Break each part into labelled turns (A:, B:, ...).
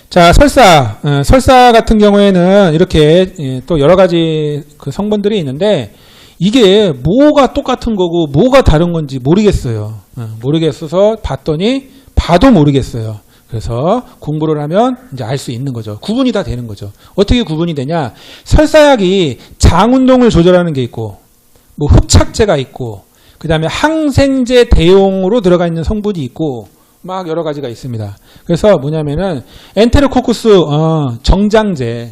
A: 자, 설사 같은 경우에는 이렇게 또 여러 가지 그 성분들이 있는데 이게 뭐가 똑같은 거고 뭐가 다른 건지 모르겠어요. 모르겠어서 봤더니 봐도 모르겠어요. 그래서 공부를 하면 이제 알 수 있는 거죠. 구분이 다 되는 거죠. 어떻게 구분이 되냐? 설사약이 장운동을 조절하는 게 있고, 뭐 흡착제가 있고, 그 다음에 항생제 대용으로 들어가 있는 성분이 있고, 막 여러 가지가 있습니다. 그래서 뭐냐면은 엔테로코쿠스 정장제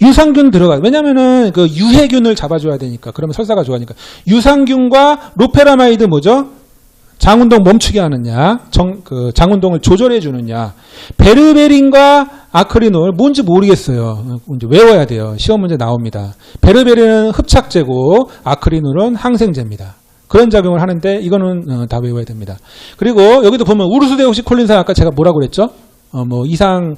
A: 유산균 들어가. 왜냐면은 그 유해균을 잡아줘야 되니까. 그러면 설사가 좋아하니까. 유산균과 로페라마이드 뭐죠? 장운동 멈추게 하는 약, 장운동을 조절해 주는 약. 베르베린과 아크리놀 뭔지 모르겠어요. 이제 외워야 돼요. 시험 문제 나옵니다. 베르베린은 흡착제고 아크리놀은 항생제입니다. 그런 작용을 하는데 이거는 다 외워야 됩니다. 그리고 여기도 보면 우르스데옥시콜린산 아까 제가 뭐라고 그랬죠? 뭐 이상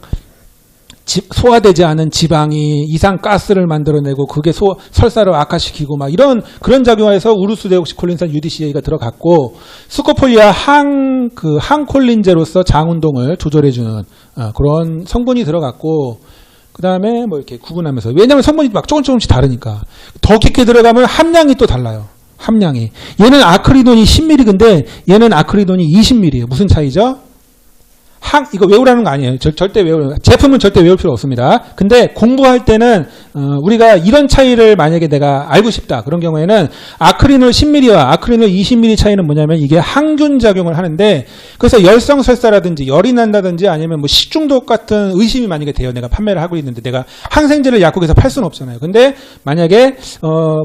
A: 소화되지 않은 지방이 이상 가스를 만들어내고 그게 설사를 악화시키고 막 이런 그런 작용에서 우르스데옥시콜린산 UDCA가 들어갔고 스코폴리아 항콜린제로서 장운동을 조절해주는 그런 성분이 들어갔고 그 다음에 뭐 이렇게 구분하면서 왜냐하면 성분이 막 조금씩 다르니까 더 깊게 들어가면 함량이 또 달라요. 함량이 얘는 아크리돈이 10mg 근데 얘는 아크리돈이 20mg예요. 무슨 차이죠? 이거 외우라는 거 아니에요. 절대 제품은 절대 외울 필요 없습니다. 근데 공부할 때는 우리가 이런 차이를 만약에 내가 알고 싶다. 그런 경우에는 아크리놀 10mg와 아크리놀 20mg 차이는 뭐냐면 이게 항균 작용을 하는데 그래서 열성설사라든지 열이 난다든지 아니면 뭐 식중독 같은 의심이 만약에 돼요. 내가 판매를 하고 있는데 내가 항생제를 약국에서 팔 수는 없잖아요. 근데 만약에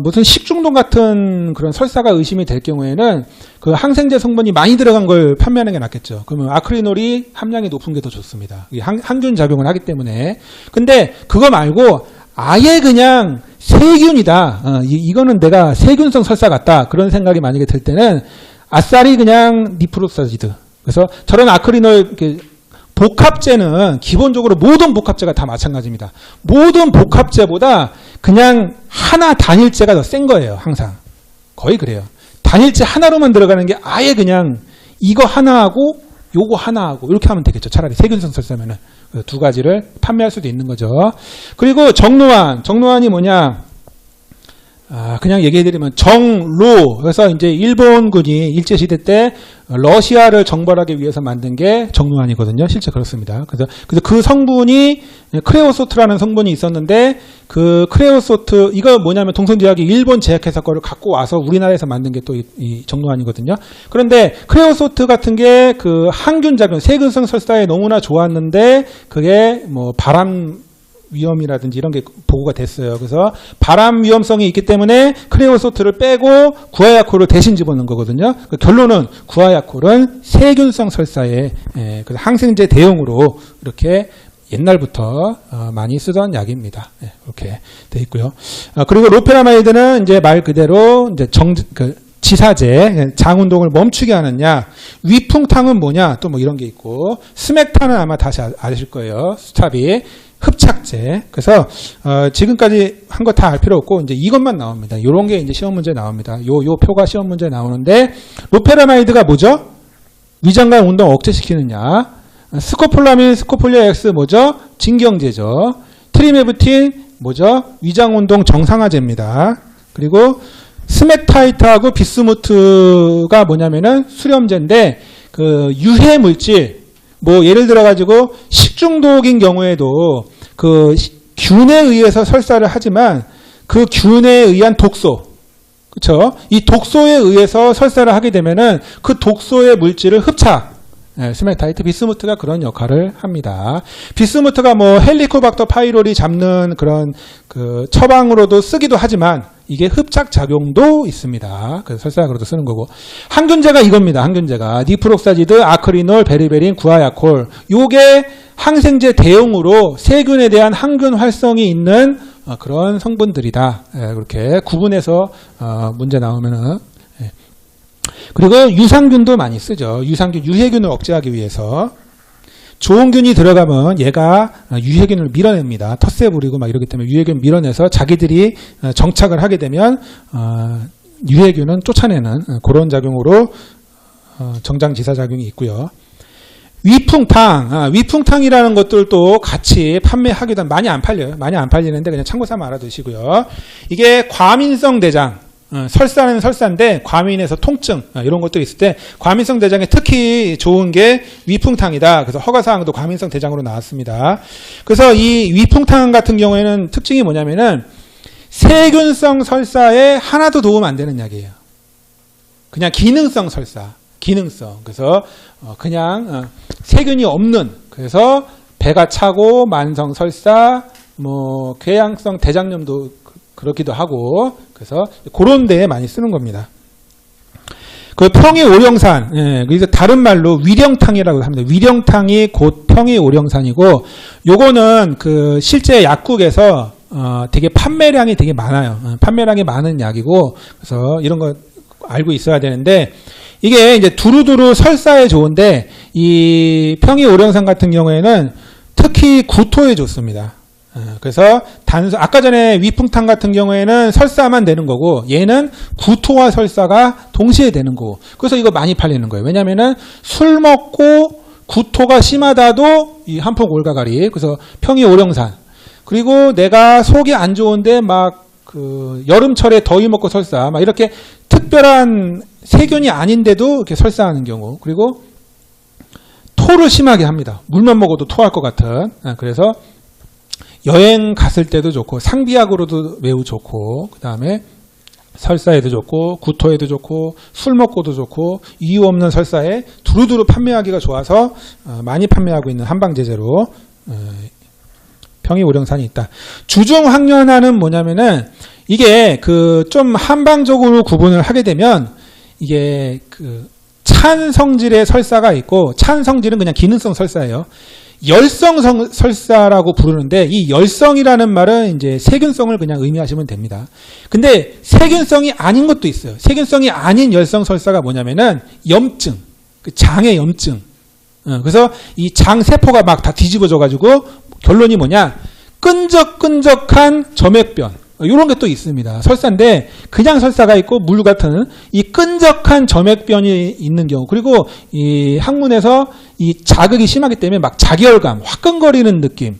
A: 무슨 식중독 같은 그런 설사가 의심이 될 경우에는 그 항생제 성분이 많이 들어간 걸 판매하는 게 낫겠죠. 그러면 아크리놀이 함량이 높은 게 더 좋습니다. 항균 작용을 하기 때문에. 근데 그거 말고 아예 그냥 세균이다. 이거는 내가 세균성 설사 같다. 그런 생각이 만약에 들 때는 아싸리 그냥 니프로사지드. 그래서 저런 아크리놀 복합제는 기본적으로 모든 복합제가 다 마찬가지입니다. 모든 복합제보다 그냥 하나 단일제가 더 센 거예요. 항상. 거의 그래요. 단일제 하나로만 들어가는 게 아예 그냥 이거 하나하고 요거 하나하고 이렇게 하면 되겠죠. 차라리 세균성 설사면은 두 가지를 판매할 수도 있는 거죠. 그리고 정로환이 뭐냐? 그냥 얘기해드리면 정로. 그래서 이제 일본군이 일제시대 때 러시아를 정벌하기 위해서 만든 게 정로환이거든요. 실제 그렇습니다. 그래서 그 성분이 크레오소트라는 성분이 있었는데 그 크레오소트 이거 뭐냐면 동성제약이 일본 제약회사 거를 갖고 와서 우리나라에서 만든 게 또 이 정로환이거든요. 그런데 크레오소트 같은 게 그 항균 작용, 세균성 설사에 너무나 좋았는데 그게 뭐 바람 위험이라든지 이런 게 보고가 됐어요. 그래서 바람 위험성이 있기 때문에 크레오소트를 빼고 구아야콜을 대신 집어넣은 거거든요. 결론은 구아야콜은 세균성 설사에 항생제 대용으로 이렇게 옛날부터 많이 쓰던 약입니다. 이렇게 돼 있고요. 그리고 로페라마이드는 이제 말 그대로 이제 지사제, 장운동을 멈추게 하는 약. 위풍탕은 뭐냐? 또 뭐 이런 게 있고 스맥탄은 아마 다시 아실 거예요. 스탑이. 흡착제. 그래서 지금까지 한 거 다 알 필요 없고 이제 이것만 나옵니다. 이런 게 이제 시험 문제 나옵니다. 요 표가 시험 문제 나오는데 로페라마이드가 뭐죠? 위장관 운동 억제시키는 약. 스코폴라민, 스코폴리아 X 뭐죠? 진경제죠. 트리메브틴 뭐죠? 위장 운동 정상화제입니다. 그리고 스맥타이트하고 비스무트가 뭐냐면은 수렴제인데 그 유해 물질 뭐 예를 들어 가지고 식중독인 경우에도 그 균에 의해서 설사를 하지만 그 균에 의한 독소, 그렇죠? 이 독소에 의해서 설사를 하게 되면은 그 독소의 물질을 흡착. 스맥타이트, 비스무트가 그런 역할을 합니다. 비스무트가 뭐 헬리코박터 파이로리 잡는 그런 그 처방으로도 쓰기도 하지만 이게 흡착 작용도 있습니다. 그래서 설사약으로도 쓰는 거고. 항균제가 이겁니다. 항균제가 니프록사지드, 아크리놀, 베리베린, 구아야콜. 요게 항생제 대용으로 세균에 대한 항균 활성이 있는 그런 성분들이다. 그렇게 구분해서 문제 나오면은. 그리고 유산균도 많이 쓰죠. 유산균, 유해균을 억제하기 위해서. 좋은 균이 들어가면 얘가 유해균을 밀어냅니다. 텃세 부리고 막 이러기 때문에 유해균 밀어내서 자기들이 정착을 하게 되면 유해균은 쫓아내는 그런 작용으로 정장지사작용이 있고요. 위풍탕이라는 것들도 같이 판매하기도 많이 안 팔려요. 많이 안 팔리는데 그냥 참고 삼아 알아두시고요. 이게 과민성 대장, 설사는 설사인데 과민에서 통증 이런 것들이 있을 때 과민성 대장에 특히 좋은 게 위풍탕이다. 그래서 허가사항도 과민성 대장으로 나왔습니다. 그래서 이 위풍탕 같은 경우에는 특징이 뭐냐면은 세균성 설사에 하나도 도움 안 되는 약이에요. 그냥 기능성 설사, 기능성. 그래서 그냥 세균이 없는, 그래서 배가 차고 만성 설사, 뭐 궤양성 대장염도 그렇기도 하고, 그래서 그런 데에 많이 쓰는 겁니다. 그 평이오령산, 그래서 다른 말로 위령탕이라고 합니다. 위령탕이 곧 평이오령산이고, 요거는 그 실제 약국에서 되게 판매량이 되게 많아요. 판매량이 많은 약이고, 그래서 이런 거 알고 있어야 되는데, 이게 이제 두루두루 설사에 좋은데, 이 평이오령산 같은 경우에는 특히 구토에 좋습니다. 그래서 아까 전에 위풍탕 같은 경우에는 설사만 되는 거고, 얘는 구토와 설사가 동시에 되는 거고, 그래서 이거 많이 팔리는 거예요. 왜냐면은 술 먹고 구토가 심하다도 이 한폭 올가가리, 그래서 평이오령산. 그리고 내가 속이 안 좋은데 막 그 여름철에 더위 먹고 설사, 막 이렇게 특별한 세균이 아닌데도 이렇게 설사하는 경우, 그리고 토를 심하게 합니다. 물만 먹어도 토할 것 같은. 그래서 여행 갔을 때도 좋고, 상비약으로도 매우 좋고, 그 다음에 설사에도 좋고, 구토에도 좋고, 술 먹고도 좋고, 이유 없는 설사에 두루두루 판매하기가 좋아서 많이 판매하고 있는 한방제제로 평이오령산이 있다. 주중황련화는 뭐냐면은 이게 그 좀 한방적으로 구분을 하게 되면 이게 그 찬 성질의 설사가 있고, 찬 성질은 그냥 기능성 설사예요. 열성 설사라고 부르는데, 이 열성이라는 말은 이제 세균성을 그냥 의미하시면 됩니다. 근데 세균성이 아닌 것도 있어요. 세균성이 아닌 열성 설사가 뭐냐면은 염증, 그 장의 염증. 그래서 이 장 세포가 막 다 뒤집어져 가지고 결론이 뭐냐? 끈적끈적한 점액변. 이런 게 또 있습니다. 설사인데 그냥 설사가 있고 물 같은 이 끈적한 점액변이 있는 경우, 그리고 이 학문에서 이 자극이 심하기 때문에 막 자결감, 화끈거리는 느낌,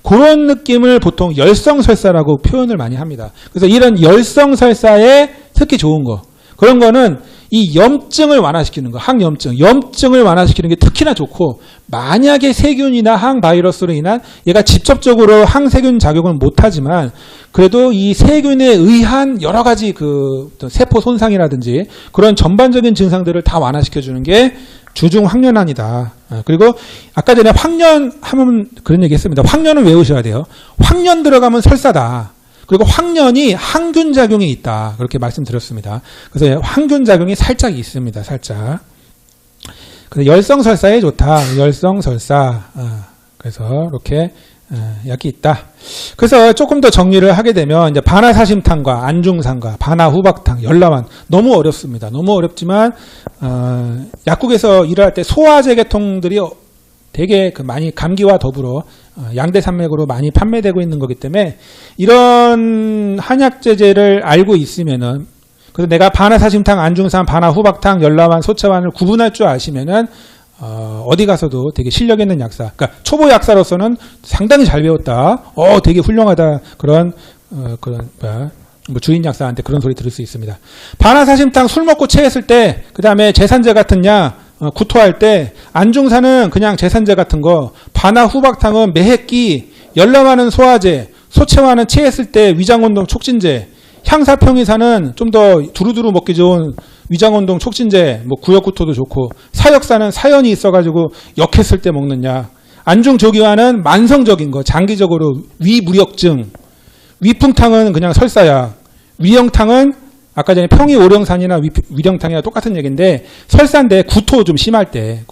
A: 그런 느낌을 보통 열성설사라고 표현을 많이 합니다. 그래서 이런 열성설사에 특히 좋은 거, 그런 거는 이 염증을 완화시키는 거, 항염증, 염증을 완화시키는 게 특히나 좋고, 만약에 세균이나 항바이러스로 인한 얘가 직접적으로 항세균 작용은 못하지만 그래도 이 세균에 의한 여러 가지 그 세포 손상이라든지 그런 전반적인 증상들을 다 완화시켜주는 게 주중황련환이다. 그리고 아까 전에 황련 하면 그런 얘기 했습니다. 황련은 외우셔야 돼요. 황련 들어가면 설사다. 그리고 황련이 항균 작용이 있다. 그렇게 말씀드렸습니다. 그래서 항균 작용이 살짝 있습니다. 살짝. 그래서 열성설사에 좋다. 열성설사. 그래서 이렇게 약이 있다. 그래서 조금 더 정리를 하게 되면 이제 반화사심탕과 안중산과 반화후박탕, 열라만 너무 어렵습니다. 너무 어렵지만 약국에서 일할 때 소화제 계통들이 되게 많이 감기와 더불어 양대산맥으로 많이 판매되고 있는 거기 때문에 이런 한약제제를 알고 있으면은, 그래서 내가 반화사심탕, 안중산, 반화후박탕, 열라만, 소차환을 구분할 줄 아시면은 어디 가서도 되게 실력 있는 약사, 그러니까 초보 약사로서는 상당히 잘 배웠다, 되게 훌륭하다, 그런 뭐 주인 약사한테 그런 소리 들을 수 있습니다. 반화사심탕 술 먹고 체했을 때, 그 다음에 제산제 같은 약 구토할 때, 안중산은 그냥 제산제 같은 거, 반화후박탕은 매핵기, 열람하는 소화제, 소체화는 체했을 때 위장운동 촉진제, 향사평이사는 좀 더 두루두루 먹기 좋은 위장운동 촉진제, 뭐 구역구토도 좋고, 사역사는 사연이 있어가지고 역했을 때 먹는 약, 안중조기화는 만성적인 거, 장기적으로 위무력증, 위풍탕은 그냥 설사약, 위령탕은 아까 전에 평이오령산이나 위령탕이랑 똑같은 얘기인데 설사인데 구토 좀 심할 때,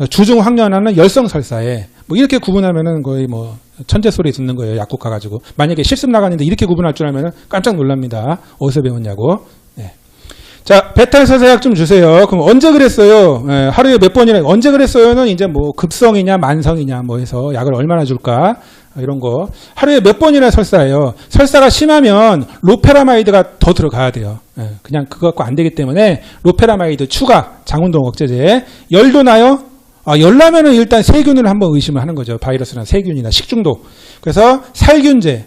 A: 주중황련화는 열성설사에, 뭐 이렇게 구분하면은 거의 뭐 천재 소리 듣는 거예요. 약국 가가지고. 만약에 실습 나가는데 이렇게 구분할 줄 알면은 깜짝 놀랍니다. 어디서 배웠냐고. 네. 자, 배탈설사약 좀 주세요. 그럼 언제 그랬어요? 네, 하루에 몇 번이나, 언제 그랬어요는 이제 뭐 급성이냐 만성이냐 뭐 해서 약을 얼마나 줄까? 이런 거. 하루에 몇 번이나 설사해요. 설사가 심하면 로페라마이드가 더 들어가야 돼요. 네, 그냥 그거 갖고 안 되기 때문에 로페라마이드 추가, 장운동 억제제. 열도 나요? 열나면은 일단 세균을 한번 의심을 하는 거죠. 바이러스나 세균이나 식중독. 그래서 살균제,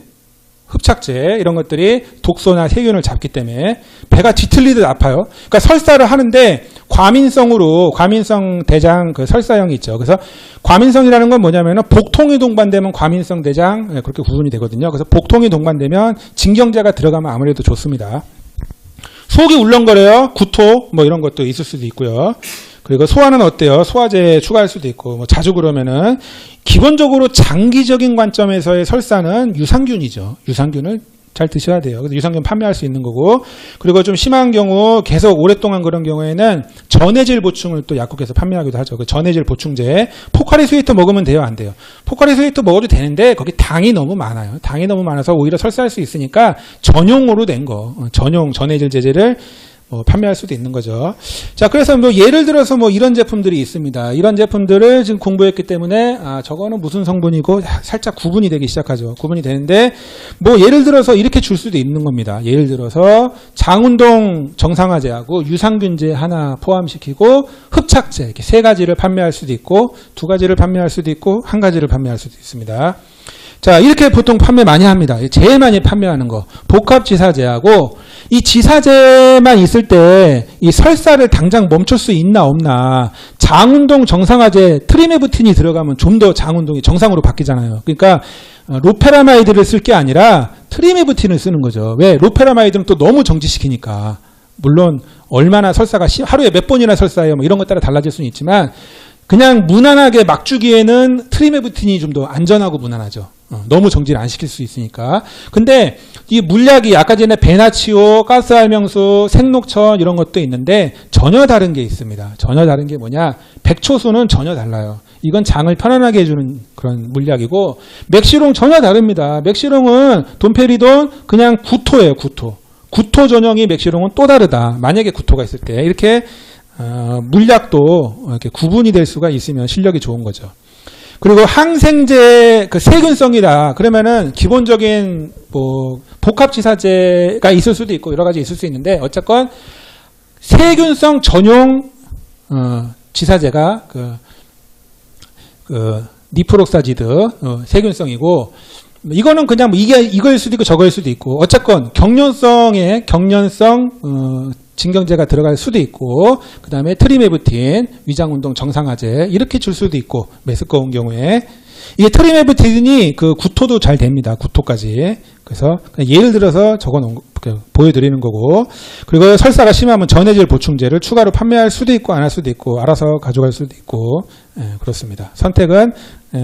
A: 흡착제 이런 것들이 독소나 세균을 잡기 때문에 배가 뒤틀리듯 아파요. 그러니까 설사를 하는데 과민성 대장 그 설사형이 있죠. 그래서 과민성이라는 건 뭐냐면은 복통이 동반되면 과민성 대장 그렇게 구분이 되거든요. 그래서 복통이 동반되면 진경제가 들어가면 아무래도 좋습니다. 속이 울렁거려요. 구토 뭐 이런 것도 있을 수도 있고요. 그리고 소화는 어때요? 소화제 추가할 수도 있고 뭐 자주 그러면은 기본적으로 장기적인 관점에서의 설사는 유산균이죠. 유산균을 잘 드셔야 돼요. 그래서 유산균 판매할 수 있는 거고 그리고 좀 심한 경우 계속 오랫동안 그런 경우에는 전해질 보충을 또 약국에서 판매하기도 하죠. 그 전해질 보충제 포카리 스웨이트 먹으면 돼요? 안 돼요? 포카리 스웨이트 먹어도 되는데 거기 당이 너무 많아요. 당이 너무 많아서 오히려 설사할 수 있으니까 전용으로 된 거 전용 전해질 제제를 판매할 수도 있는 거죠. 자, 그래서 뭐 예를 들어서 뭐 이런 제품들이 있습니다. 이런 제품들을 지금 공부했기 때문에 저거는 무슨 성분이고 살짝 구분이 되기 시작하죠. 구분이 되는데 뭐 예를 들어서 이렇게 줄 수도 있는 겁니다. 예를 들어서 장운동 정상화제하고 유산균제 하나 포함시키고 흡착제 이렇게 세 가지를 판매할 수도 있고 두 가지를 판매할 수도 있고 한 가지를 판매할 수도 있습니다. 자, 이렇게 보통 판매 많이 합니다. 제일 많이 판매하는 거 복합지사제하고 이 지사제만 있을 때 이 설사를 당장 멈출 수 있나 없나 장운동 정상화제 트리메부틴이 들어가면 좀 더 장운동이 정상으로 바뀌잖아요. 그러니까 로페라마이드를 쓸 게 아니라 트리메부틴을 쓰는 거죠. 왜? 로페라마이드는 또 너무 정지시키니까. 물론 얼마나 설사가 하루에 몇 번이나 설사해요. 뭐 이런 것 따라 달라질 수는 있지만 그냥 무난하게 막 주기에는 트리메부틴이 좀 더 안전하고 무난하죠. 너무 정지를 안 시킬 수 있으니까. 근데 이 물약이 아까 전에 베나치오, 가스알명수, 생록천 이런 것도 있는데 전혀 다른 게 있습니다. 전혀 다른 게 뭐냐? 백초수는 전혀 달라요. 이건 장을 편안하게 해주는 그런 물약이고 맥시롱 전혀 다릅니다. 맥시롱은 돈페리돈 그냥 구토예요. 구토 전형이 맥시롱은 또 다르다. 만약에 구토가 있을 때 이렇게 물약도 이렇게 구분이 될 수가 있으면 실력이 좋은 거죠. 그리고 항생제 그 세균성이다. 그러면은 기본적인 뭐 복합지사제가 있을 수도 있고 여러 가지 있을 수 있는데 어쨌건 세균성 전용 지사제가 그 니프록사지드 세균성이고 이거는 그냥 뭐 이거일 수도 있고 저거일 수도 있고 어쨌건 경련성 진경제가 들어갈 수도 있고 그 다음에 트리메부틴 위장운동 정상화제 이렇게 줄 수도 있고 메스꺼운 경우에 이게 트리메부틴이 그 구토도 잘 됩니다. 구토까지. 그래서 예를 들어서 적어놓은 보여드리는 거고 그리고 설사가 심하면 전해질 보충제를 추가로 판매할 수도 있고 안 할 수도 있고 알아서 가져갈 수도 있고 그렇습니다. 선택은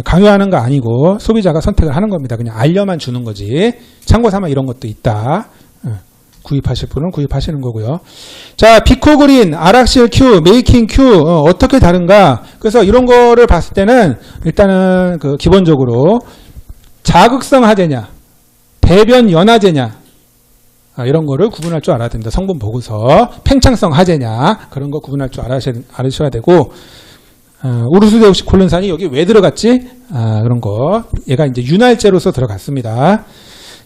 A: 강요하는 거 아니고 소비자가 선택을 하는 겁니다. 그냥 알려만 주는 거지. 참고삼아 이런 것도 있다. 구입하실 분은 구입하시는 거고요. 자, 비코그린, 아락실 Q, 메이킹 Q 어떻게 다른가? 그래서 이런 거를 봤을 때는 일단은 그 기본적으로 자극성 하제냐, 대변 연화제냐 이런 거를 구분할 줄 알아야 됩니다. 성분 보고서 팽창성 하제냐 그런 거 구분할 줄 알으셔야 되고 우르스데옥시콜린산이 여기 왜 들어갔지? 그런 거 얘가 이제 윤활제로서 들어갔습니다.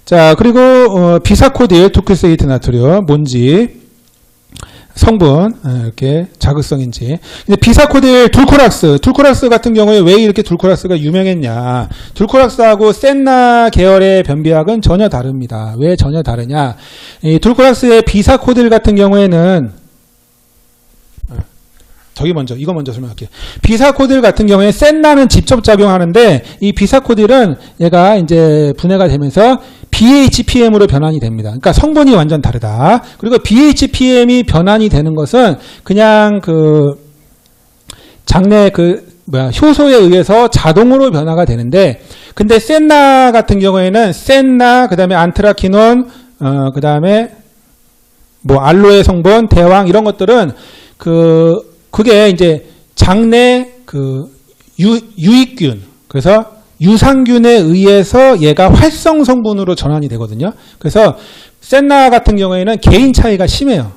A: 자, 그리고 비사코딜 토큐세이트 나트륨 뭔지 성분 이렇게 자극성인지. 근데 비사코딜 둘코락스 같은 경우에 왜 이렇게 둘코락스가 유명했냐? 둘코락스하고 센나 계열의 변비약은 전혀 다릅니다. 왜 전혀 다르냐? 이 둘코락스의 비사코딜 같은 경우에는 이거 먼저 설명할게요. 비사코딜 같은 경우에 센나는 직접 작용하는데 이 비사코딜은 얘가 이제 분해가 되면서 BHPM으로 변환이 됩니다. 그러니까 성분이 완전 다르다. 그리고 BHPM이 변환이 되는 것은 그냥 장내 효소에 의해서 자동으로 변화가 되는데 근데 센나 같은 경우에는 그다음에 안트라키논 그다음에 뭐 알로에 성분, 대왕 이런 것들은 그게 이제 장내 유익균 그래서 유산균에 의해서 얘가 활성 성분으로 전환이 되거든요. 그래서 센나 같은 경우에는 개인 차이가 심해요.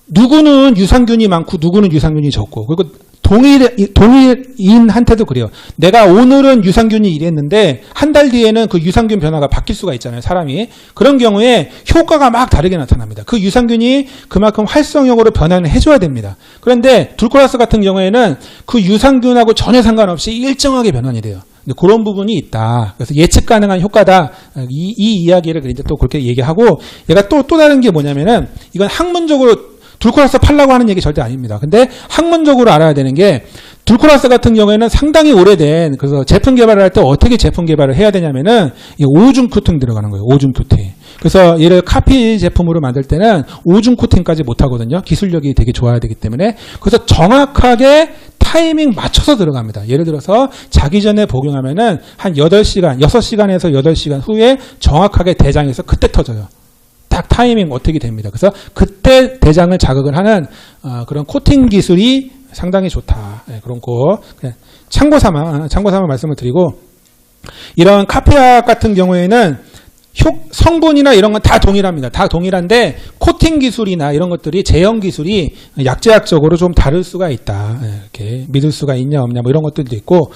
A: 누구는 유산균이 많고 누구는 유산균이 적고 그리고 동일인한테도 그래요. 내가 오늘은 유산균이 이랬는데 한 달 뒤에는 그 유산균 변화가 바뀔 수가 있잖아요. 사람이. 그런 경우에 효과가 막 다르게 나타납니다. 그 유산균이 그만큼 활성력으로 변화를 해줘야 됩니다. 그런데 둘코라스 같은 경우에는 그 유산균하고 전혀 상관없이 일정하게 변환이 돼요. 그런 부분이 있다. 그래서 예측 가능한 효과다. 이 이야기를 이제 또 그렇게 얘기하고, 얘가 또 다른 게 뭐냐면은, 이건 학문적으로 둘코라스 팔라고 하는 얘기 절대 아닙니다. 근데 학문적으로 알아야 되는 게, 둘코라스 같은 경우에는 상당히 오래된, 그래서 제품 개발을 할 때 어떻게 제품 개발을 해야 되냐면은, 오중 코팅 들어가는 거예요. 오중 코팅. 그래서 얘를 카피 제품으로 만들 때는 오중 코팅까지 못 하거든요. 기술력이 되게 좋아야 되기 때문에. 그래서 정확하게 타이밍 맞춰서 들어갑니다. 예를 들어서 자기 전에 복용하면은 한 8시간, 6시간에서 8시간 후에 정확하게 대장에서 그때 터져요. 딱 타이밍 어떻게 됩니다. 그래서 그때 대장을 자극을 하는 그런 코팅 기술이 상당히 좋다. 네, 그런 거 참고 삼아 말씀을 드리고, 이런 카피약 같은 경우에는 성분이나 이런 건 다 동일합니다. 다 동일한데 코팅 기술이나 이런 것들이 제형 기술이 약제약적으로 좀 다를 수가 있다. 이렇게 믿을 수가 있냐 없냐 뭐 이런 것들도 있고,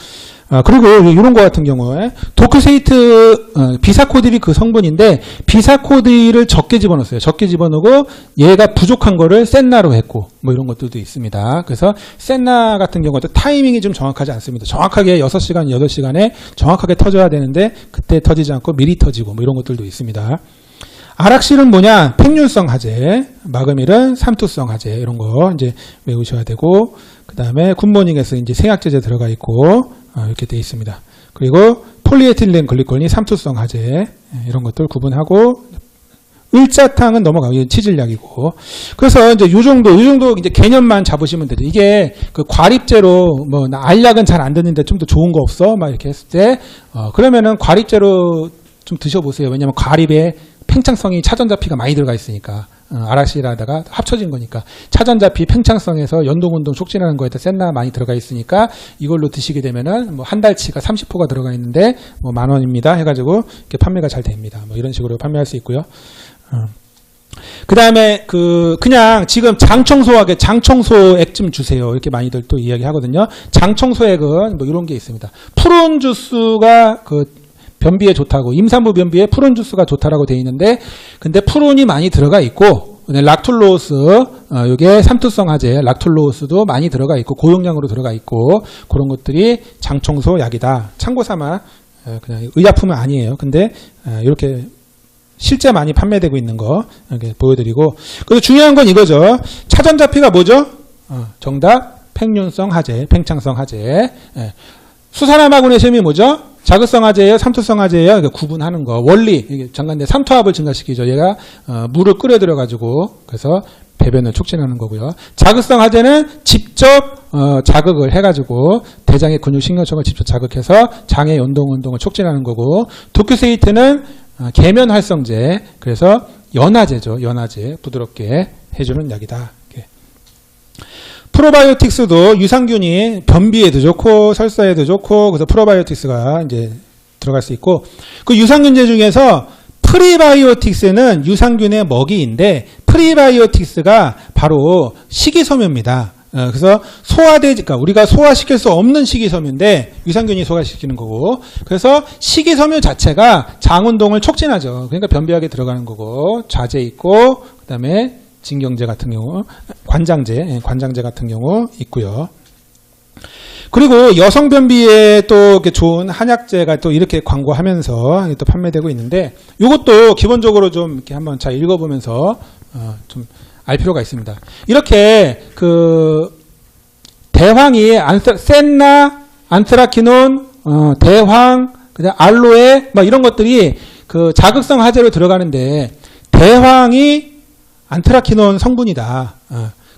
A: 그리고 이런 거 같은 경우에 도크세이트 비사코딜이 그 성분인데 비사코딜을 적게 집어넣었어요. 적게 집어넣고 얘가 부족한 거를 센나로 했고 뭐 이런 것들도 있습니다. 그래서 센나 같은 경우도 타이밍이 좀 정확하지 않습니다. 정확하게 6시간, 8시간에 정확하게 터져야 되는데 그때 터지지 않고 미리 터지고 뭐 이런 것들도 있습니다. 아락실은 뭐냐? 팽륜성 하제, 마그밀은 삼투성 하제 이런 거 이제 외우셔야 되고, 그 다음에 굿모닝에서 이제 생약제제 들어가 있고 이렇게 돼 있습니다. 그리고 폴리에틸렌 글리콜린이 삼투성 하제 이런 것들 구분하고, 을자탕은 넘어가고 이건 치질약이고. 그래서 이제 요 정도 이제 개념만 잡으시면 되죠. 이게 그 과립제로 뭐 나 알약은 잘 안 듣는데 좀 더 좋은 거 없어? 막 이렇게 했을 때 그러면은 과립제로 좀 드셔보세요. 왜냐면 과립에 팽창성이 차전자피가 많이 들어가 있으니까, 아락실하다가 합쳐진 거니까 차전자피 팽창성에서 연동운동 촉진하는 거에다 센나 많이 들어가 있으니까 이걸로 드시게 되면은 뭐 한 달치가 30호가 들어가 있는데 뭐 10,000원입니다 해가지고 이렇게 판매가 잘 됩니다. 뭐 이런 식으로 판매할 수 있고요. 그 다음에 그냥 지금 장청소액 좀 주세요. 이렇게 많이들 또 이야기 하거든요. 장청소액은 뭐 이런 게 있습니다. 푸른 주스가 변비에 좋다고, 임산부 변비에 푸른 주스가 좋다라고 되어 있는데, 근데 푸른이 많이 들어가 있고, 락툴로스, 요게 삼투성 하제, 락툴로스도 많이 들어가 있고, 고용량으로 들어가 있고, 그런 것들이 장청소 약이다. 참고 삼아, 그냥 의약품은 아니에요. 근데, 이렇게 실제 많이 판매되고 있는 거, 이렇게 보여드리고, 그래서 중요한 건 이거죠. 차전자피가 뭐죠? 정답, 팽륜성 하제, 팽창성 하제. 수산화 마그네슘이 뭐죠? 자극성 하제예요? 삼투성 하제예요? 구분하는 거. 원리. 이게 잠깐 삼투압을 증가시키죠. 얘가 물을 끓여들여 가지고 그래서 배변을 촉진하는 거고요. 자극성 하제는 직접 자극을 해가지고 대장의 근육 신경청을 직접 자극해서 장의 운동을 촉진하는 거고, 도큐세이트는 계면 활성제. 그래서 연화제죠. 연화제. 부드럽게 해주는 약이다. 프로바이오틱스도 유산균이 변비에도 좋고 설사에도 좋고, 그래서 프로바이오틱스가 이제 들어갈 수 있고, 그 유산균제 중에서 프리바이오틱스는 유산균의 먹이인데 프리바이오틱스가 바로 식이섬유입니다. 그래서 그러니까 우리가 소화시킬 수 없는 식이섬유인데 유산균이 소화시키는 거고, 그래서 식이섬유 자체가 장 운동을 촉진하죠. 그러니까 변비약에 들어가는 거고, 좌제 있고, 그 다음에 진경제 같은 경우, 관장제 같은 경우 있고요. 그리고 여성 변비에 또 이렇게 좋은 한약제가 또 이렇게 광고하면서 또 판매되고 있는데, 이것도 기본적으로 좀 이렇게 한번 잘 읽어보면서 좀 알 필요가 있습니다. 이렇게 대황이 센나, 안트라키논, 대황, 그다음 알로에 막 이런 것들이 자극성 하제로 들어가는데, 대황이 안트라키논 성분이다.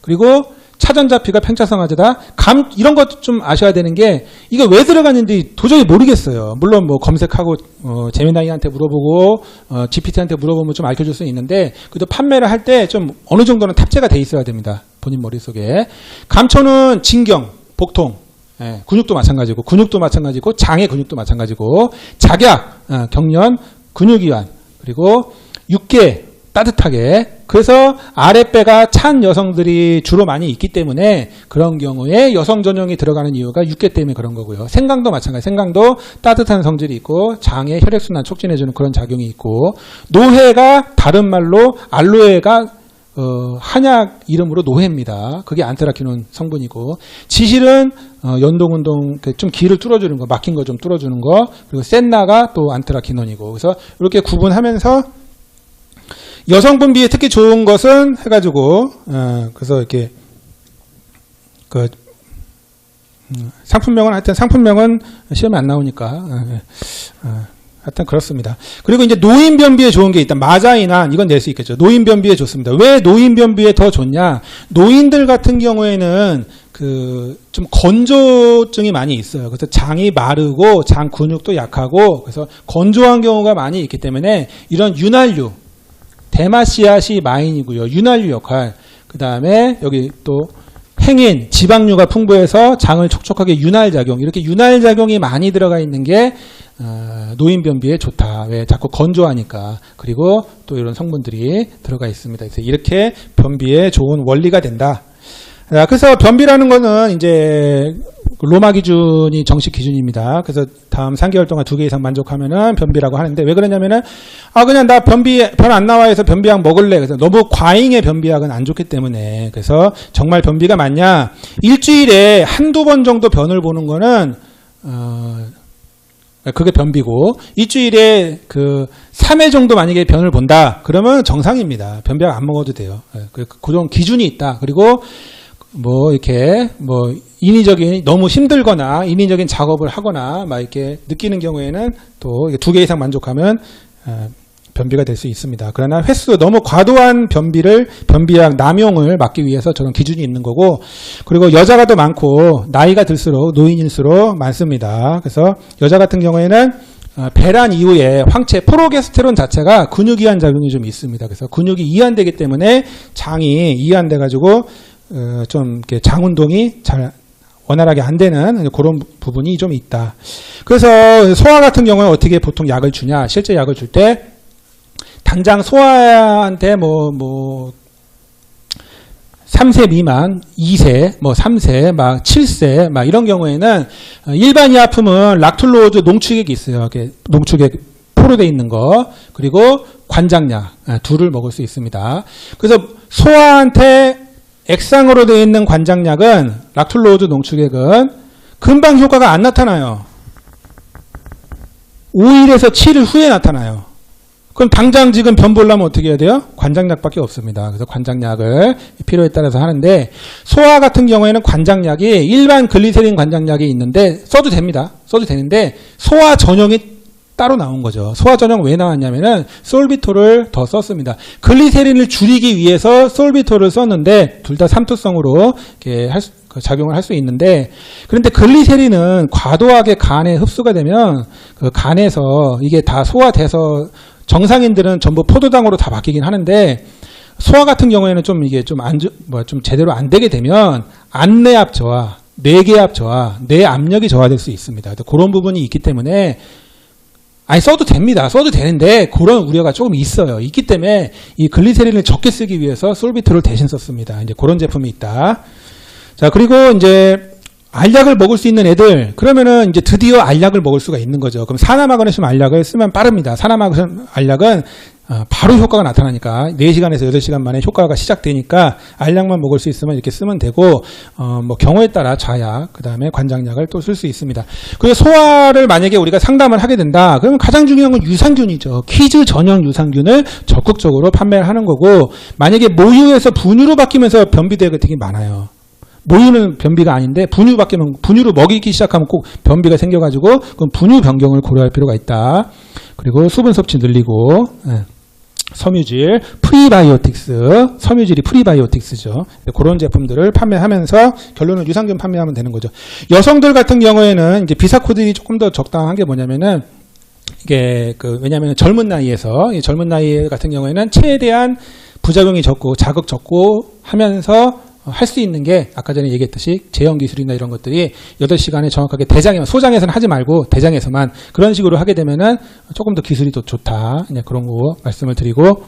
A: 그리고 차전자피가 팽창성 하제다. 이런 것도 좀 아셔야 되는 게, 이거 왜 들어갔는지 도저히 모르겠어요. 물론 뭐 검색하고 제미나이한테 물어보고 GPT한테 물어보면 좀 알려줄 수는 있는데, 그래도 판매를 할 때 좀 어느 정도는 탑재가 돼 있어야 됩니다. 본인 머릿속에. 감초는 진경, 복통, 근육도 마찬가지고 장의 근육도 마찬가지고, 작약, 경련, 근육이완, 그리고 육계, 따뜻하게. 그래서 아랫배가 찬 여성들이 주로 많이 있기 때문에 그런 경우에 여성 전용이 들어가는 이유가 육계 때문에 그런 거고요. 생강도 마찬가지. 생강도 따뜻한 성질이 있고 장의 혈액순환 촉진해주는 그런 작용이 있고, 노해가 다른 말로 알로에가 한약 이름으로 노해입니다. 그게 안트라키논 성분이고, 지실은 연동운동 좀 기를 뚫어주는 거, 막힌 거 좀 뚫어주는 거, 그리고 센나가 또 안트라키논이고, 그래서 이렇게 구분하면서 여성분 비에 특히 좋은 것은 해가지고 그래서 이렇게 그 상품명은 하여튼 상품명은 시험에 안 나오니까 하여튼 그렇습니다. 그리고 이제 노인 변비에 좋은 게 있다. 마자이난 이건 낼 수 있겠죠. 노인 변비에 좋습니다. 왜 노인 변비에 더 좋냐? 노인들 같은 경우에는 그 좀 건조증이 많이 있어요. 그래서 장이 마르고 장 근육도 약하고 그래서 건조한 경우가 많이 있기 때문에 이런 윤활유, 대마씨앗이 마인이고요. 윤활유 역할. 그 다음에 여기 또 행인, 지방류가 풍부해서 장을 촉촉하게 윤활작용. 이렇게 윤활작용이 많이 들어가 있는 게 노인변비에 좋다. 왜? 자꾸 건조하니까. 그리고 또 이런 성분들이 들어가 있습니다. 그래서 이렇게 변비에 좋은 원리가 된다. 그래서 변비라는 거는 이제 로마 기준이 정식 기준입니다. 그래서 다음 3개월 동안 2개 이상 만족하면은 변비라고 하는데, 왜 그러냐면은 그냥 나 변 안 나와 해서 변비약 먹을래. 그래서 너무 과잉의 변비약은 안 좋기 때문에. 그래서 정말 변비가 많냐? 일주일에 한두 번 정도 변을 보는 거는 그게 변비고, 일주일에 그 3회 정도 만약에 변을 본다. 그러면 정상입니다. 변비약 안 먹어도 돼요. 그런 기준이 있다. 그리고 뭐 이렇게 뭐 인위적인 너무 힘들거나 인위적인 작업을 하거나 막 이렇게 느끼는 경우에는 또 2개 이상 만족하면 변비가 될 수 있습니다. 그러나 횟수 너무 과도한 변비약 남용을 막기 위해서 저런 기준이 있는 거고, 그리고 여자가 더 많고 나이가 들수록 노인일수록 많습니다. 그래서 여자 같은 경우에는 배란 이후에 황체 프로게스테론 자체가 근육 이완 작용이 좀 있습니다. 그래서 근육이 이완되기 때문에 장이 이완돼 가지고 좀 이렇게 장 운동이 잘 원활하게 안 되는 그런 부분이 좀 있다. 그래서 소아 같은 경우는 어떻게 보통 약을 주냐? 실제 약을 줄 때 당장 소아한테 뭐 3세 미만, 2세, 뭐 3세, 막 7세, 막 이런 경우에는 일반 이하품은 락툴로즈 농축액이 있어요. 이렇게 농축액 포로되어 있는 거, 그리고 관장약 둘을 먹을 수 있습니다. 그래서 소아한테 액상으로 되어 있는 관장약은 락툴로즈 농축액은 금방 효과가 안 나타나요. 5일에서 7일 후에 나타나요. 그럼 당장 지금 변 보려면 어떻게 해야 돼요? 관장약밖에 없습니다. 그래서 관장약을 필요에 따라서 하는데, 소아 같은 경우에는 관장약이 일반 글리세린 관장약이 있는데 써도 됩니다. 써도 되는데 소아 전용이 따로 나온 거죠. 소아 전용 왜 나왔냐면은 솔비토를 더 썼습니다. 글리세린을 줄이기 위해서 솔비토를 썼는데 둘 다 삼투성으로 이렇게 작용을 할 수 있는데, 그런데 글리세린은 과도하게 간에 흡수가 되면 그 간에서 이게 다 소화돼서 정상인들은 전부 포도당으로 다 바뀌긴 하는데, 소아 같은 경우에는 좀 이게 좀 제대로 안 되게 되면 안내압 저하, 뇌계압 저하, 뇌 압력이 저하될 수 있습니다. 그런 부분이 있기 때문에 써도 됩니다. 써도 되는데 그런 우려가 조금 있어요. 있기 때문에 이 글리세린을 적게 쓰기 위해서 솔비토를 대신 썼습니다. 이제 그런 제품이 있다. 자, 그리고 이제 알약을 먹을 수 있는 애들, 그러면은 이제 드디어 알약을 먹을 수가 있는 거죠. 그럼 사나마그네슘 알약을 쓰면 빠릅니다. 사나마그네슘 알약은 바로 효과가 나타나니까 4시간에서 8시간 만에 효과가 시작되니까 알약만 먹을 수 있으면 이렇게 쓰면 되고, 뭐 경우에 따라 좌약, 그 다음에 관장약을 또 쓸 수 있습니다. 그리고 소화를 만약에 우리가 상담을 하게 된다, 그러면 가장 중요한 건 유산균이죠. 키즈 전용 유산균을 적극적으로 판매를 하는 거고, 만약에 모유에서 분유로 바뀌면서 변비되가 되게 많아요. 모유는 변비가 아닌데 분유 바뀌면, 분유로 먹이기 시작하면 꼭 변비가 생겨가지고 그럼 분유 변경을 고려할 필요가 있다. 그리고 수분 섭취 늘리고, 섬유질, 프리바이오틱스, 섬유질이 프리바이오틱스죠. 그런 제품들을 판매하면서 결론은 유산균 판매하면 되는 거죠. 여성들 같은 경우에는 이제 비사코들이 조금 더 적당한 게 뭐냐면은, 이게 왜냐하면 젊은 나이에서, 젊은 나이 같은 경우에는 체에 대한 부작용이 적고 자극 적고 하면서 할 수 있는 게 아까 전에 얘기했듯이 제형 기술이나 이런 것들이 8시간에 정확하게 대장에만, 소장에서는 하지 말고 대장에서만 그런 식으로 하게 되면은 조금 더 기술이 더 좋다. 그냥 그런 거 말씀을 드리고,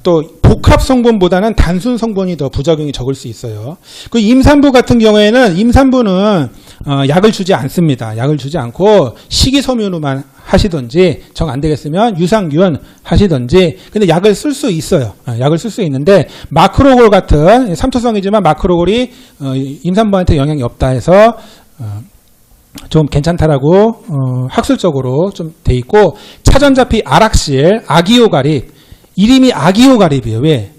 A: 또 복합 성분보다는 단순 성분이 더 부작용이 적을 수 있어요. 그 임산부 같은 경우에는 임산부는 약을 주지 않습니다. 약을 주지 않고 식이섬유로만 하시든지 정 안 되겠으면 유산균 하시든지 근데 약을 쓸 수 있어요. 약을 쓸 수 있는데 마크로골 같은 삼투성이지만 마크로골이 임산부한테 영향이 없다 해서 좀 괜찮다라고 학술적으로 좀 돼 있고 차전자피 아락실 아기오가립 이름이 아기오가립이에요. 왜?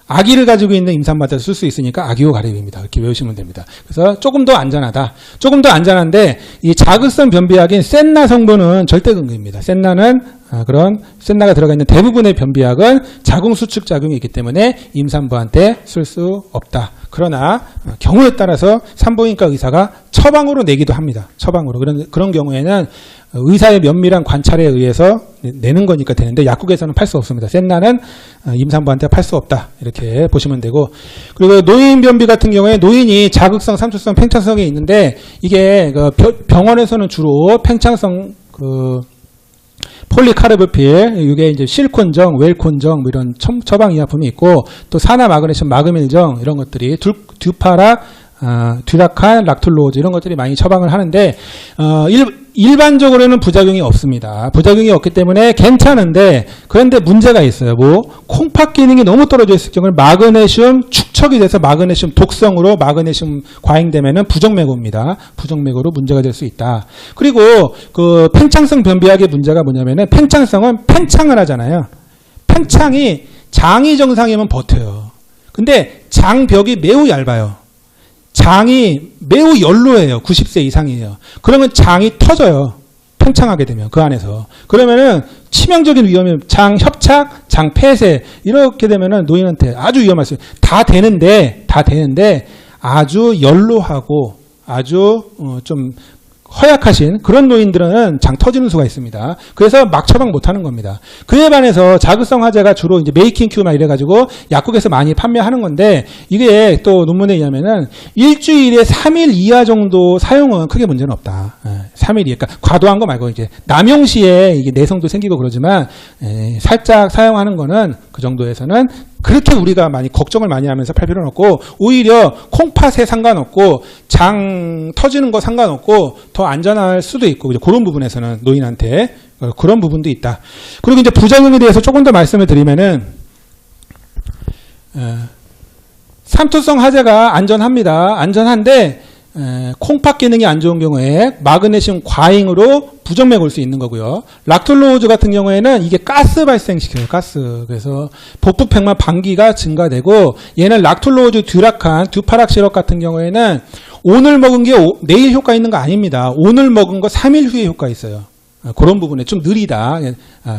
A: 아기를 가지고 있는 임산부한테 쓸 수 있으니까 아기오가립입니다. 이렇게 외우시면 됩니다. 그래서 조금 더 안전하다. 조금 더 안전한데 이 자극성 변비약인 센나 성분은 절대 금기입니다. 센나는 그런 센나가 들어가 있는 대부분의 변비약은 자궁수축 작용이 있기 때문에 임산부한테 쓸 수 없다. 그러나 경우에 따라서 산부인과 의사가 처방으로 내기도 합니다. 처방으로. 그런 경우에는 의사의 면밀한 관찰에 의해서 내는 거니까 되는데 약국에서는 팔 수 없습니다. 센나는 임산부한테 팔 수 없다. 이렇게 보시면 되고 그리고 노인 변비 같은 경우에 노인이 자극성, 삼투성, 팽창성이 있는데 이게 병원에서는 주로 팽창성 폴리카르보필, 이게 이제 실콘정, 웰콘정 뭐 이런 처방 의약품이 있고 또 산화 마그네슘, 마그밀정 이런 것들이 듀파락, 듀라칸, 락툴로즈 이런 것들이 많이 처방을 하는데 일반적으로는 부작용이 없습니다. 부작용이 없기 때문에 괜찮은데 그런데 문제가 있어요. 뭐 콩팥 기능이 너무 떨어져 있을 경우는 마그네슘 축적이 돼서 마그네슘 독성으로 마그네슘 과잉되면은 부정맥오입니다. 부정맥오로 문제가 될 수 있다. 그리고 그 팽창성 변비약의 문제가 뭐냐면은 팽창성은 팽창을 하잖아요. 팽창이 장이 정상이면 버텨요. 근데 장벽이 매우 얇아요. 장이 매우 연로해요. 90세 이상이에요. 그러면 장이 터져요. 팽창하게 되면 그 안에서. 그러면은 치명적인 위험이 장 협착, 장 폐쇄 이렇게 되면은 노인한테 아주 위험할 수 있어요. 다 되는데 아주 연로하고 아주 좀 허약하신 그런 노인들은 장 터지는 수가 있습니다. 그래서 막 처방 못하는 겁니다. 그에 반해서 자극성 화제가 주로 이제 메이킹 큐나 이래가지고 약국에서 많이 판매하는 건데 이게 또 논문에 의하면은 일주일에 3일 이하 정도 사용은 크게 문제는 없다. 3일 이하. 그러니까 과도한 거 말고 이제 남용 시에 이게 내성도 생기고 그러지만 살짝 사용하는 거는 그 정도에서는 그렇게 우리가 많이 걱정을 많이 하면서 팔 필요는 없고 오히려 콩팥에 상관없고 장 터지는 거 상관없고 더 안전할 수도 있고 그런 부분에서는 노인한테 그런 부분도 있다. 그리고 이제 부작용에 대해서 조금 더 말씀을 드리면은 삼투성 하제가 안전합니다. 안전한데 콩팥 기능이 안 좋은 경우에 마그네슘 과잉으로 부정맥 올 수 있는 거고요. 락툴로즈 같은 경우에는 이게 가스 발생시켜요. 가스. 그래서 복부팽만 방기가 증가되고 얘는 락툴로즈 듀라칸, 듀파락 시럽 같은 경우에는 오늘 먹은 게 내일 효과 있는 거 아닙니다. 오늘 먹은 거 3일 후에 효과 있어요. 그런 부분에 좀 느리다.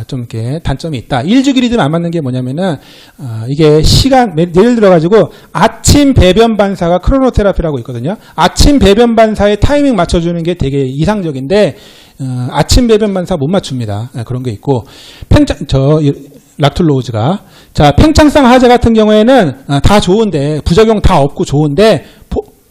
A: 좀 이렇게 단점이 있다. 일주기 리듬 안 맞는 게 뭐냐면은 이게 시간 예를 들어 가지고 아침 배변 반사가 크로노테라피라고 있거든요. 아침 배변 반사에 타이밍 맞춰주는 게 되게 이상적인데 아침 배변 반사 못 맞춥니다. 그런 게 있고 락툴로즈가 자 팽창성 하제 같은 경우에는 다 좋은데 부작용 다 없고 좋은데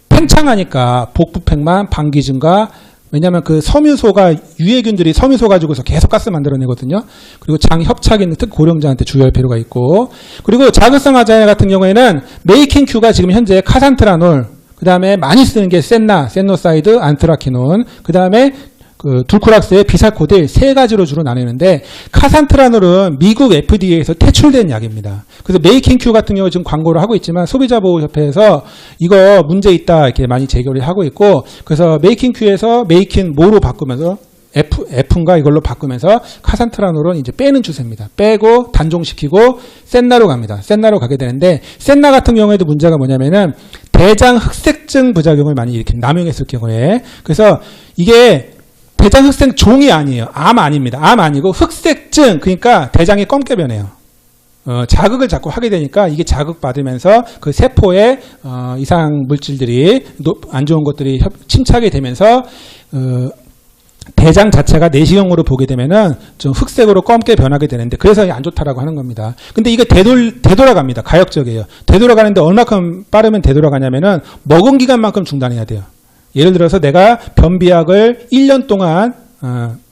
A: 팽창하니까 복부팽만 방기 증가 왜냐하면 그 섬유소가 유해균들이 섬유소 가지고서 계속 가스 만들어내거든요. 그리고 장 협착이 있는 특히 고령자한테 주의할 필요가 있고 그리고 자극성 하제 같은 경우에는 메이킹 큐가 지금 현재 카산트라놀 그 다음에 많이 쓰는 게 센나, 센노사이드, 안트라키논 그 다음에 그 둘코락스의 비살코딜 세 가지로 주로 나뉘는데 카산트라놀은 미국 FDA에서 퇴출된 약입니다. 그래서 메이킹 큐 같은 경우 지금 광고를 하고 있지만 소비자보호협회에서 이거 문제 있다 이렇게 많이 제기를 하고 있고 그래서 메이킹 큐에서 메이킹 모로 바꾸면서 F인가 이걸로 바꾸면서 카산트라놀은 이제 빼는 추세입니다. 빼고 단종시키고 센나로 갑니다. 센나로 가게 되는데 센나 같은 경우에도 문제가 뭐냐면은 대장 흑색증 부작용을 많이 이렇게 남용했을 경우에 그래서 이게 대장 흑색 종이 아니에요. 암 아닙니다. 암 아니고 흑색증 그러니까 대장이 검게 변해요. 자극을 자꾸 하게 되니까 이게 자극받으면서 그 세포에 이상 물질들이 안 좋은 것들이 침착이 되면서 대장 자체가 내시경으로 보게 되면은 좀 흑색으로 검게 변하게 되는데 그래서 안 좋다라고 하는 겁니다. 근데 이게 되돌아갑니다. 가역적이에요. 되돌아가는데 얼마큼 빠르면 되돌아가냐면은 먹은 기간만큼 중단해야 돼요. 예를 들어서 내가 변비약을 1년 동안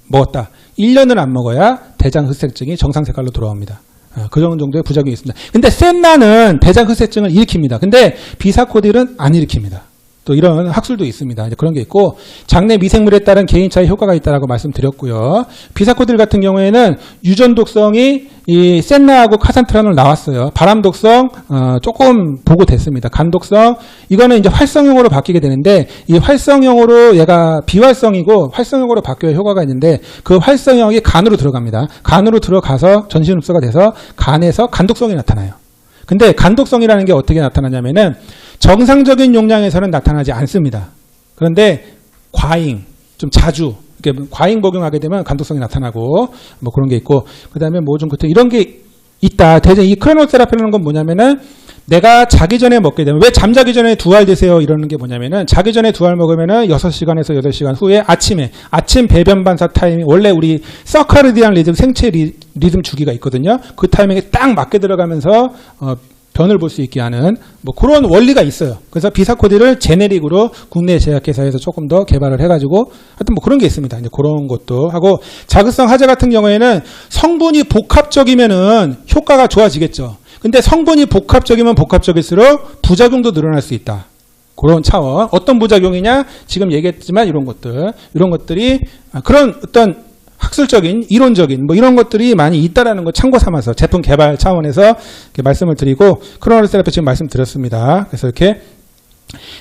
A: 먹었다. 1년을 안 먹어야 대장 흑색증이 정상 색깔로 돌아옵니다. 그 정도의 부작용이 있습니다. 근데 센나는 대장흑색증을 일으킵니다. 근데 비사코딜은 안 일으킵니다. 또 이런 학술도 있습니다. 이제 그런 게 있고, 장내 미생물에 따른 개인차의 효과가 있다라고 말씀드렸고요. 비사코딜 같은 경우에는 유전 독성이 이 센나하고 카산트란으로 나왔어요. 바람 독성 조금 보고됐습니다. 간 독성 이거는 이제 활성형으로 바뀌게 되는데, 이 활성형으로 얘가 비활성이고 활성형으로 바뀌어야 효과가 있는데, 그 활성형이 간으로 들어갑니다. 간으로 들어가서 전신 흡수가 돼서 간에서 간독성이 나타나요. 근데 간독성이라는 게 어떻게 나타나냐면은 정상적인 용량에서는 나타나지 않습니다. 그런데 과잉, 좀 자주 이렇게 과잉 복용하게 되면 간독성이 나타나고 뭐 그런 게 있고, 그다음에 뭐 좀 이런 게 있다. 대신 이 크로노세라피라는 건 뭐냐면은 내가 자기 전에 먹게 되면, 왜 잠자기 전에 2알 드세요 이러는 게 뭐냐면은, 자기 전에 2알 먹으면은 6시간에서 8시간 후에 아침 배변 반사 타이밍, 원래 우리 서카르디안 리듬, 생체 리듬 주기가 있거든요. 그 타이밍에 딱 맞게 들어가면서 변을 볼 수 있게 하는 뭐 그런 원리가 있어요. 그래서 비사코딜을 제네릭으로 국내 제약회사에서 조금 더 개발을 해가지고 하여튼 뭐 그런 게 있습니다. 이제 그런 것도 하고, 자극성 하자 같은 경우에는 성분이 복합적이면은 효과가 좋아지겠죠. 근데 성분이 복합적이면 복합적일수록 부작용도 늘어날 수 있다. 그런 차원. 어떤 부작용이냐? 지금 얘기했지만 이런 것들이 그런 어떤 학술적인, 이론적인 뭐 이런 것들이 많이 있다라는 거 참고 삼아서 제품 개발 차원에서 이렇게 말씀을 드리고, 크로노세라피 지금 말씀드렸습니다. 그래서 이렇게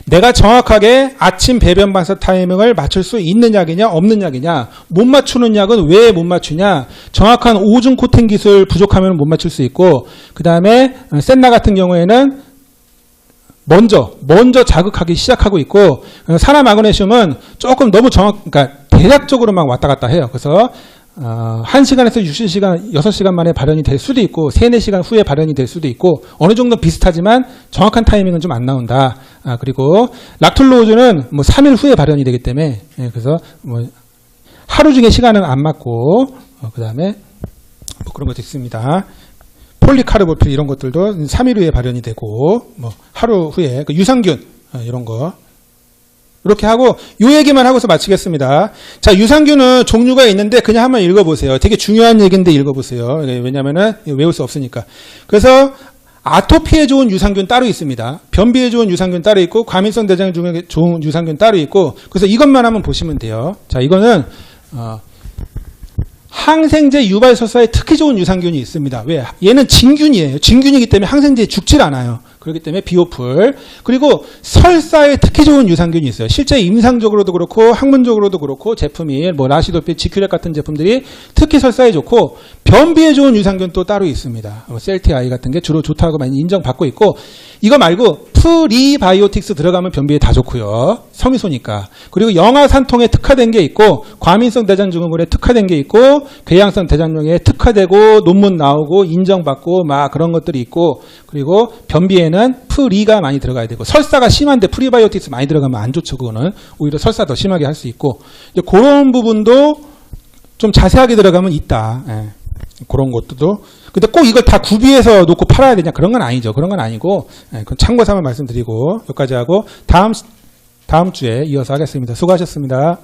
A: 내가 정확하게 아침 배변 반사 타이밍을 맞출 수 있는 약이냐 없는 약이냐, 못 맞추는 약은 왜 못 맞추냐, 정확한 오중 코팅 기술 부족하면 못 맞출 수 있고, 그 다음에 센나 같은 경우에는 먼저 자극하기 시작하고 있고, 산화 마그네슘은 조금 너무 그러니까 대략적으로 막 왔다 갔다 해요. 그래서 1시간에서 6시간 만에 발현이 될 수도 있고 3, 4시간 후에 발현이 될 수도 있고, 어느 정도 비슷하지만 정확한 타이밍은 좀 안 나온다. 그리고 락툴로즈는 뭐 3일 후에 발현이 되기 때문에, 그래서 뭐 하루 중에 시간은 안 맞고, 그 다음에 뭐 그런 것도 있습니다. 폴리카르보필 이런 것들도 3일 후에 발현이 되고, 뭐 하루 후에 그 유산균 이런 거 이렇게 하고, 요 얘기만 하고서 마치겠습니다. 자, 유산균은 종류가 있는데 그냥 한번 읽어보세요. 되게 중요한 얘기인데 읽어보세요. 왜냐면은 외울 수 없으니까. 그래서 아토피에 좋은 유산균 따로 있습니다. 변비에 좋은 유산균 따로 있고, 과민성 대장에 좋은 유산균 따로 있고, 그래서 이것만 한번 보시면 돼요. 자, 이거는 항생제 유발설사에 특히 좋은 유산균이 있습니다. 왜? 얘는 진균이에요. 진균이기 때문에 항생제에 죽질 않아요. 그렇기 때문에 비오풀. 그리고 설사에 특히 좋은 유산균이 있어요. 실제 임상적으로도 그렇고 학문적으로도 그렇고, 제품이 뭐 라시도필, 지큐렉 같은 제품들이 특히 설사에 좋고, 변비에 좋은 유산균 또 따로 있습니다. 셀티아이 같은 게 주로 좋다고 많이 인정받고 있고, 이거 말고 프리바이오틱스 들어가면 변비에 다 좋고요. 섬유소니까. 그리고 영아산통에 특화된 게 있고, 과민성 대장증후군에 특화된 게 있고, 궤양성 대장염에 특화되고 논문 나오고 인정받고 막 그런 것들이 있고, 그리고 변비에는 프리가 많이 들어가야 되고, 설사가 심한데 프리바이오틱스 많이 들어가면 안 좋죠. 그거는 오히려 설사 더 심하게 할 수 있고, 이제 그런 부분도 좀 자세하게 들어가면 있다. 그런 것도. 근데 꼭 이걸 다 구비해서 놓고 팔아야 되냐, 그런 건 아니죠. 그런 건 아니고, 그건 참고삼아 말씀드리고 여기까지 하고 다음 주에 이어서 하겠습니다. 수고하셨습니다.